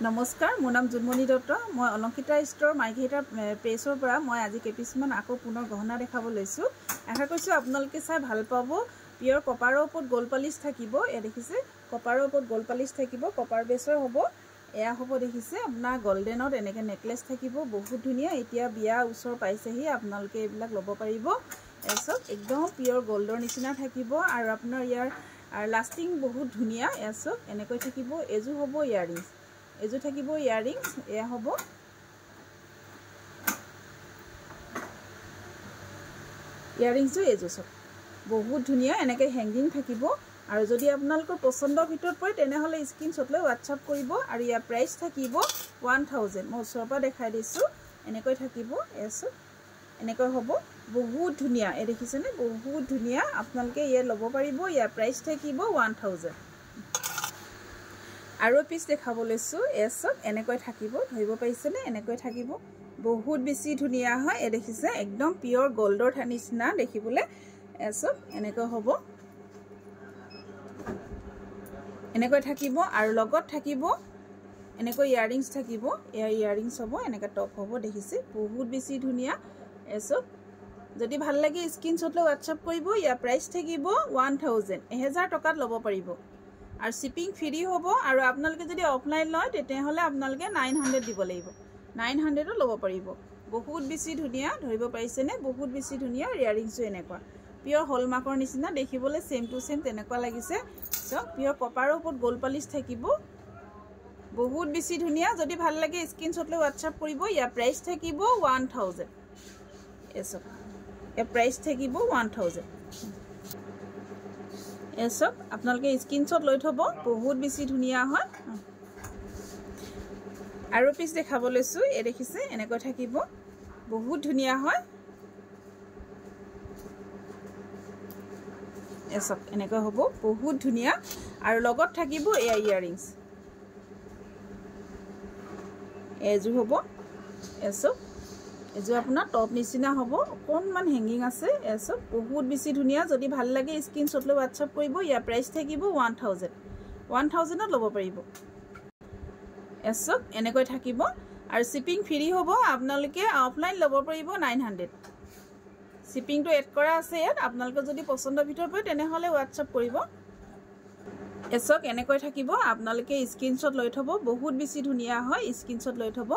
নমস্কাৰ, মোৰ নাম জুনমণি দত্ত। মই অলংকিতা ষ্ট'ৰ মাইঘেইটা প্ৰেছৰ পৰা মই আজি কেইপিছমান আকৌ পুনৰ গহনা দেখাব লৈছোঁ। আশা কৰিছোঁ আপোনালোকে চাই ভাল পাব। পিয়ৰ কপাৰৰ ওপৰত গ'ল্ড পালিচ থাকিব। এয়া দেখিছে, কপাৰৰ ওপৰত গ'ল্ড পালিচ থাকিব, কপাৰ বেছৰ হ'ব। এয়া হ'ব দেখিছে আপোনাৰ গল্ডেনত এনেকৈ নেকলেছ থাকিব, বহুত ধুনীয়া। এতিয়া বিয়া ওচৰ পাইছেহি, আপোনালোকে এইবিলাক ল'ব পাৰিব। এচক একদম পিয়ৰ গল্ডৰ নিচিনা থাকিব আৰু আপোনাৰ ইয়াৰ লাষ্টিং বহুত ধুনীয়া। এচক এনেকৈ থাকিব। এযোৰ হ'ব ইয়াৰিংছ, এযোৰ থাকিব ইয়াৰিংছ। এয়া হ'ব ইয়াৰিংছযোৰ, এযোৰ চব বহুত ধুনীয়া। এনেকৈ হেংগিং থাকিব। আৰু যদি আপোনালোকৰ পচন্দৰ ভিতৰত পৰে তেনেহ'লে স্ক্ৰীনশ্বট লৈ হোৱাটছআপ কৰিব। আৰু ইয়াৰ প্ৰাইচ থাকিব 1000। মই ওচৰৰ পৰা দেখাই দিছোঁ। এনেকৈ থাকিব। এচক এনেকৈ হ'ব, বহুত ধুনীয়া। এই দেখিছেনে, বহুত ধুনীয়া। আপোনালোকে ইয়াত ল'ব পাৰিব। ইয়াৰ প্ৰাইচ থাকিব 1000। আৰু পিছ দেখাব লৈছোঁ। এচক এনেকৈ থাকিব, ধৰিব পাৰিছেনে, এনেকৈ থাকিব, বহুত বেছি ধুনীয়া হয়। এই দেখিছে, একদম পিয়ৰ গল্ডৰ নিচিনা দেখিবলৈ। এচক এনেকৈ হ'ব, এনেকৈ থাকিব। আৰু লগত থাকিব এনেকৈ ইয়াৰিংছ থাকিব। এয়া ইয়াৰিংছ হ'ব, এনেকৈ টপ হ'ব। দেখিছে, বহুত বেছি ধুনীয়া। এচক যদি ভাল লাগে স্ক্ৰীনশ্বট লৈ হোৱাটছআপ কৰিব। ইয়াৰ প্ৰাইচ থাকিব 1000, 1000 টকাত ল'ব পাৰিব। আৰু শ্বিপিং ফ্ৰী হ'ব। আৰু আপোনালোকে যদি অফলাইন লয় তেতিয়াহ'লে আপোনালোকে 900 দিব লাগিব। 900ত ল'ব পাৰিব। বহুত বেছি ধুনীয়া, ধৰিব পাৰিছেনে, বহুত বেছি ধুনীয়া। ইয়াৰিংছো এনেকুৱা পিয়ৰ হলমাৰ্কৰ নিচিনা দেখিবলৈ, ছেম টু ছেম তেনেকুৱা লাগিছে। চব পিয়ৰ কপাৰৰ ওপৰত গ'ল্ড পালিচ থাকিব, বহুত বেছি ধুনীয়া। যদি ভাল লাগে স্ক্ৰীনশ্বট লৈ হোৱাটছআপ কৰিব। ইয়াৰ প্ৰাইচ থাকিব 1000। এচক ইয়াৰ প্ৰাইচ থাকিব 1000। এচক আপোনালোকে স্ক্ৰীনশ্বট লৈ থ'ব, বহুত বেছি ধুনীয়া হয়। আৰু পিছ দেখাব লৈছোঁ। এই দেখিছে, এনেকৈ থাকিব, বহুত ধুনীয়া হয়। এচক এনেকৈ হ'ব, বহুত ধুনীয়া। আৰু লগত থাকিব এয়া ইয়াৰিংছ, এযোৰ হ'ব। এচক এযোৰ আপোনাৰ টপ নিচিনা হ'ব, অকণমান হেংগিং আছে। এচক বহুত বেছি ধুনীয়া। যদি ভাল লাগে স্ক্ৰীনশ্বট লৈ হোৱাটছআপ কৰিব। ইয়াৰ প্ৰাইচ থাকিব 1000, 1000ত ল'ব পাৰিব। এচক এনেকৈ থাকিব। আৰু শ্বিপিং ফ্ৰী হ'ব। আপোনালোকে অফলাইন ল'ব পাৰিব 900। শ্বিপিংটো এড কৰা আছে ইয়াত। আপোনালোকে যদি পচন্দৰ ভিতৰত পৰে তেনেহ'লে হোৱাটছআপ কৰিব। এচক এনেকৈ থাকিব। আপোনালোকে স্ক্ৰীনশ্বট লৈ থ'ব, বহুত বেছি ধুনীয়া হয়। স্ক্ৰীনশ্বট লৈ থ'ব।